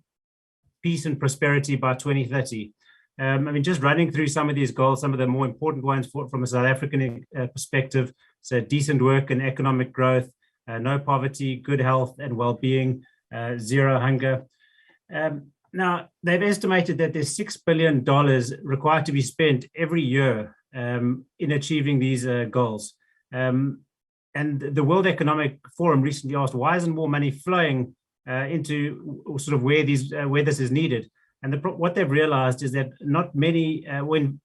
peace and prosperity by 2030. Just running through some of these goals, some of the more important ones from a South African perspective, so decent work and economic growth, no poverty, good health and well-being, zero hunger. Now, they've estimated that there's $6 billion required to be spent every year in achieving these goals. And the World Economic Forum recently asked, why isn't more money flowing into sort of where this is needed? And what they've realized is that not many, when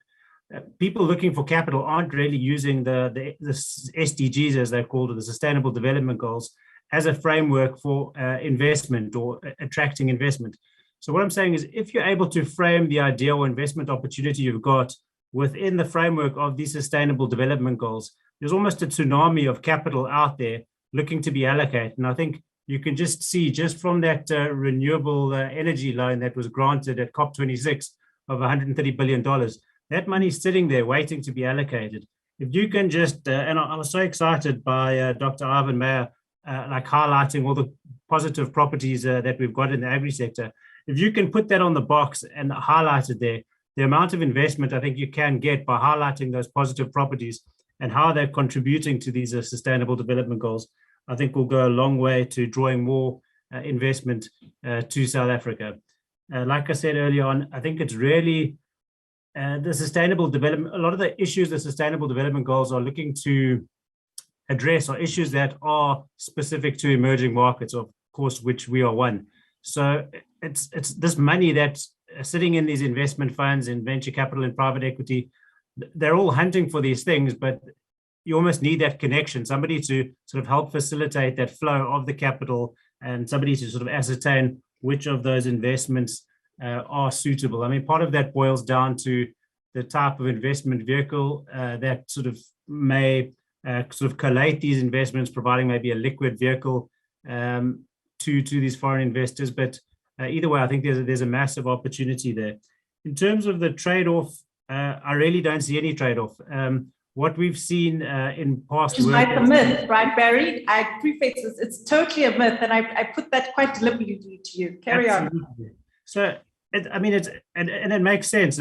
people looking for capital aren't really using the SDGs, as they're called, or the Sustainable Development Goals, as a framework for investment or attracting investment. So what I'm saying is, if you're able to frame the ideal investment opportunity you've got within the framework of these Sustainable Development Goals, there's almost a tsunami of capital out there looking to be allocated. And I think you can just see, just from that renewable energy loan that was granted at COP26 of $130 billion, that money is sitting there waiting to be allocated. If you can just, and I was so excited by Dr. Ivan Meyer, highlighting all the positive properties that we've got in the agri sector. If you can put that on the box and highlight it there, the amount of investment I think you can get by highlighting those positive properties and how they're contributing to these Sustainable Development Goals, I think will go a long way to drawing more investment to South Africa. Like I said earlier on, I think it's really the sustainable development, a lot of the issues the Sustainable Development Goals are looking to address are issues that are specific to emerging markets, of course, which we are one. So it's this money that's sitting in these investment funds in venture capital and private equity. They're all hunting for these things, but you almost need that connection, somebody to sort of help facilitate that flow of the capital and somebody to sort of ascertain which of those investments are suitable. I mean, part of that boils down to the type of investment vehicle that sort of may sort of collate these investments, providing maybe a liquid vehicle to these foreign investors. But either way, I think there's a massive opportunity there. In terms of the trade-off, I really don't see any trade-off. What we've seen in past
work...
It's
like a myth, right, Barry? I preface this, it's totally a myth, and I put that quite deliberately to you. Carry on.
So, it makes sense.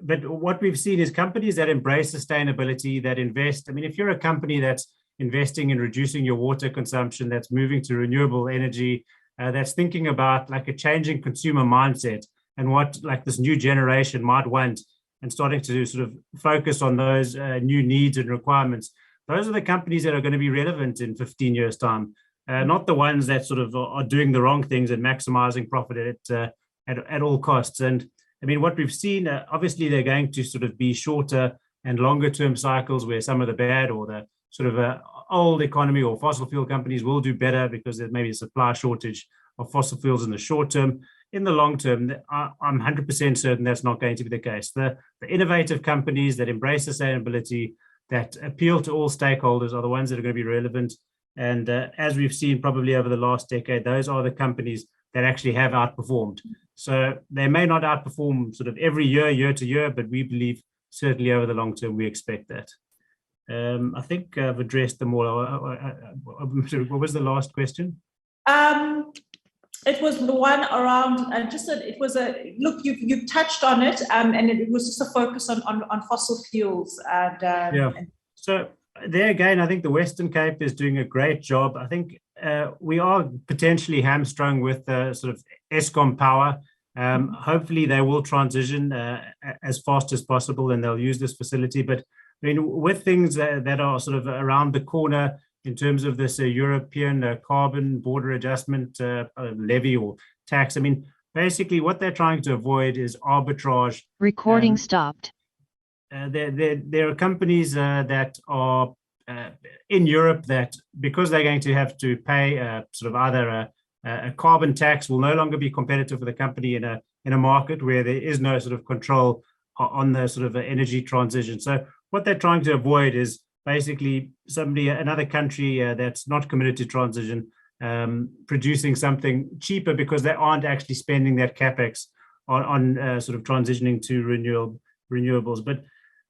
But what we've seen is companies that embrace sustainability, that invest. I mean, if you're a company that's investing in reducing your water consumption, that's moving to renewable energy, that's thinking about like a changing consumer mindset and what like this new generation might want, and starting to sort of focus on those new needs and requirements, those are the companies that are going to be relevant in 15 years' time, not the ones that sort of are doing the wrong things and maximizing profit at all costs. And I mean, what we've seen, obviously, they're going to sort of be shorter and longer term cycles where some of the bad or the sort of old economy or fossil fuel companies will do better because there's maybe a supply shortage of fossil fuels in the short term. In the long term, I'm 100% certain that's not going to be the case. The innovative companies that embrace sustainability, that appeal to all stakeholders, are the ones that are going to be relevant. And as we've seen probably over the last decade, those are the companies that actually have outperformed. So they may not outperform sort of every year to year, but we believe certainly over the long term, we expect that. I think I've addressed them all. What was the last question?
It was the one around look, you've touched on it, and it was just a focus on fossil fuels.
So there again, I think the Western Cape is doing a great job. I think we are potentially hamstrung with sort of Eskom power. Hopefully they will transition as fast as possible and they'll use this facility. But I mean, with things that are sort of around the corner in terms of this European carbon border adjustment levy or tax, I mean, basically what they're trying to avoid is arbitrage.
Recording stopped.
There are companies that are in Europe that, because they're going to have to pay sort of either a carbon tax, will no longer be competitive for the company in a market where there is no sort of control on the sort of energy transition. So what they're trying to avoid is basically another country that's not committed to transition, producing something cheaper because they aren't actually spending that capex on sort of transitioning to renewables. But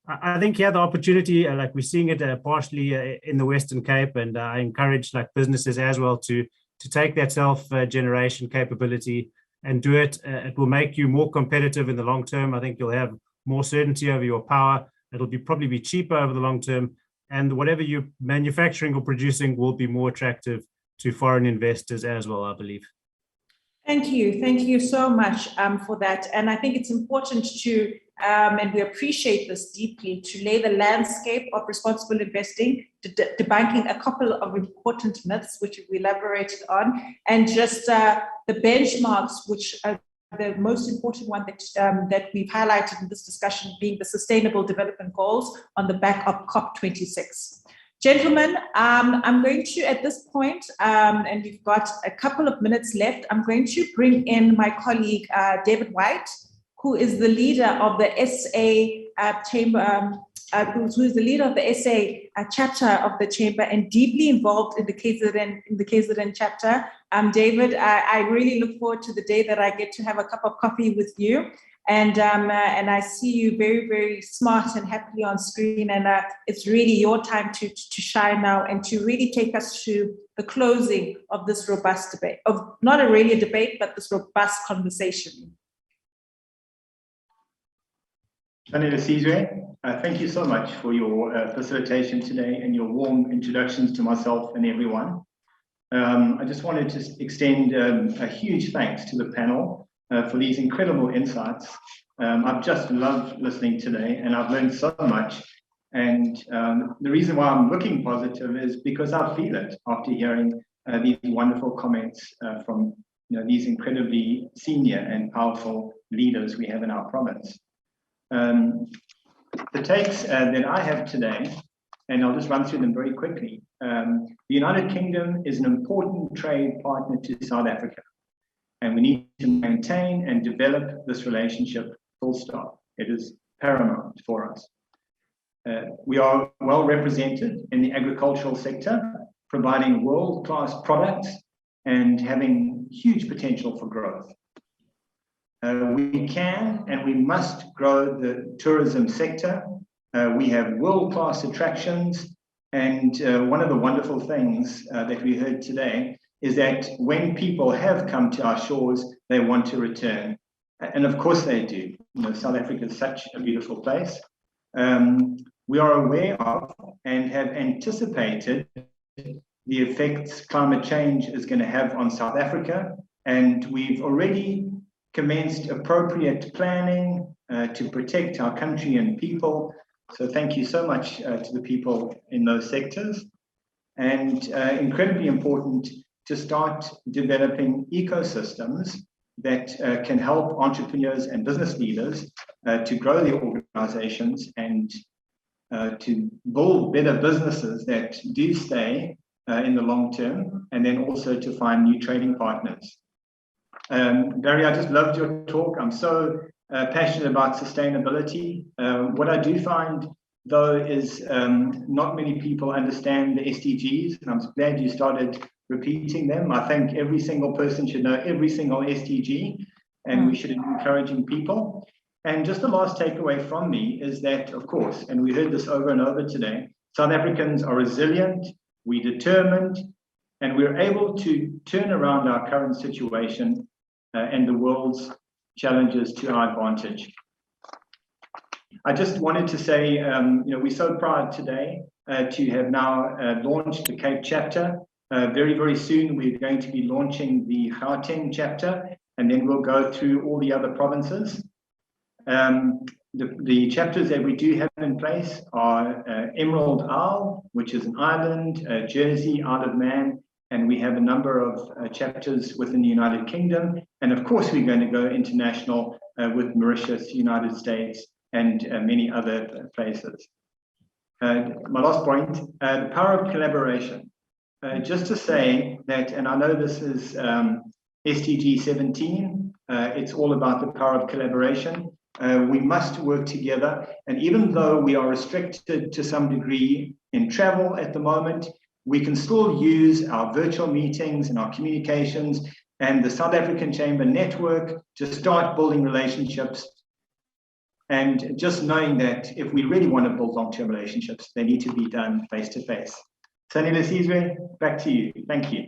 I think the opportunity, like we're seeing it partially in the Western Cape, and I encourage like businesses as well to take that self-generation capability and do it. It will make you more competitive in the long term. I think you'll have more certainty over your power. It'll probably be cheaper over the long term, and whatever you're manufacturing or producing will be more attractive to foreign investors as well, I believe.
Thank you so much for that. And I think it's important to, and we appreciate this deeply, to lay the landscape of responsible investing, debunking a couple of important myths, which we elaborated on, and just the benchmarks, which are the most important one that we've highlighted in this discussion being the Sustainable Development Goals on the back of COP26. Gentlemen, I'm going to, at this point, and we've got a couple of minutes left, I'm going to bring in my colleague, David White, who is the leader of the SA Chamber, who is the leader of the SA chapter of the Chamber and deeply involved in the KZN chapter. David, I really look forward to the day that I get to have a cup of coffee with you. And I see you very, very smart and happily on screen. And it's really your time to shine now and to really take us to the closing of this robust debate, of not really a debate, but this robust conversation.
Sanelisiwe, thank you so much for your facilitation today and your warm introductions to myself and everyone. I just wanted to extend a huge thanks to the panel for these incredible insights. I've just loved listening today and I've learned so much. And the reason why I'm looking positive is because I feel it after hearing these wonderful comments from these incredibly senior and powerful leaders we have in our province. The takes that I have today and I'll just run through them very quickly. The United Kingdom is an important trade partner to South Africa, and we need to maintain and develop this relationship full stop. It is paramount for us. We are well represented in the agricultural sector, providing world-class products and having huge potential for growth. We can and we must grow the tourism sector. We have world-class attractions, and one of the wonderful things that we heard today is that when people have come to our shores, they want to return. And of course they do. You know, South Africa is such a beautiful place. We are aware of and have anticipated the effects climate change is going to have on South Africa, and we've already commenced appropriate planning to protect our country and people. So thank you so much to the people in those sectors. And incredibly important to start developing ecosystems that can help entrepreneurs and business leaders to grow their organizations and to build better businesses that do stay in the long term, and then also to find new trading partners. Barry, I just loved your talk. I'm so passionate about sustainability. What I do find, though, is not many people understand the SDGs, and I'm glad you started repeating them. I think every single person should know every single SDG, and we should be encouraging people. And just the last takeaway from me is that, of course, and we heard this over and over today, South Africans are resilient, we're determined, and we're able to turn around our current situation and the world's challenges to our advantage. I just wanted to say, we're so proud today to have now launched the Cape chapter. Very, very soon, we're going to be launching the Gauteng chapter, and then we'll go through all the other provinces. The chapters that we do have in place are Emerald Isle, which is an island, Jersey, Isle of Man, and we have a number of chapters within the United Kingdom. And of course, we're going to go international with Mauritius, United States, and many other places. My last point, the power of collaboration. Just to say that, and I know this is SDG 17, it's all about the power of collaboration. We must work together, and even though we are restricted to some degree in travel at the moment, we can still use our virtual meetings and our communications and the South African Chamber network to start building relationships. And just knowing that if we really want to build long-term relationships, they need to be done face-to-face. Sanelisiwe, back to you. Thank you.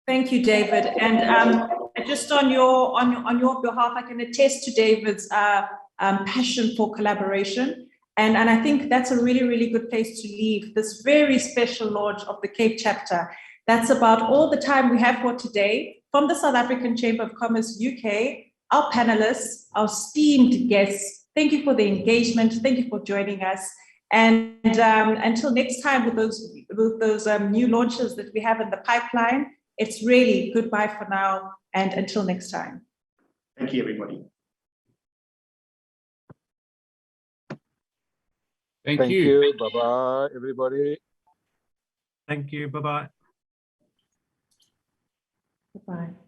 Thank you, David. And just on your behalf, I can attest to David's passion for collaboration. And I think that's a really, really good place to leave this very special launch of the Cape chapter. That's about all the time we have for today. From the South African Chamber of Commerce UK, our panelists, our esteemed guests, thank you for the engagement. Thank you for joining us. And until next time with those new launches that we have in the pipeline, it's really goodbye for now and until next time.
Thank you, everybody.
Thank you.
Bye-bye, everybody.
Thank you. Bye-bye.
Bye-bye.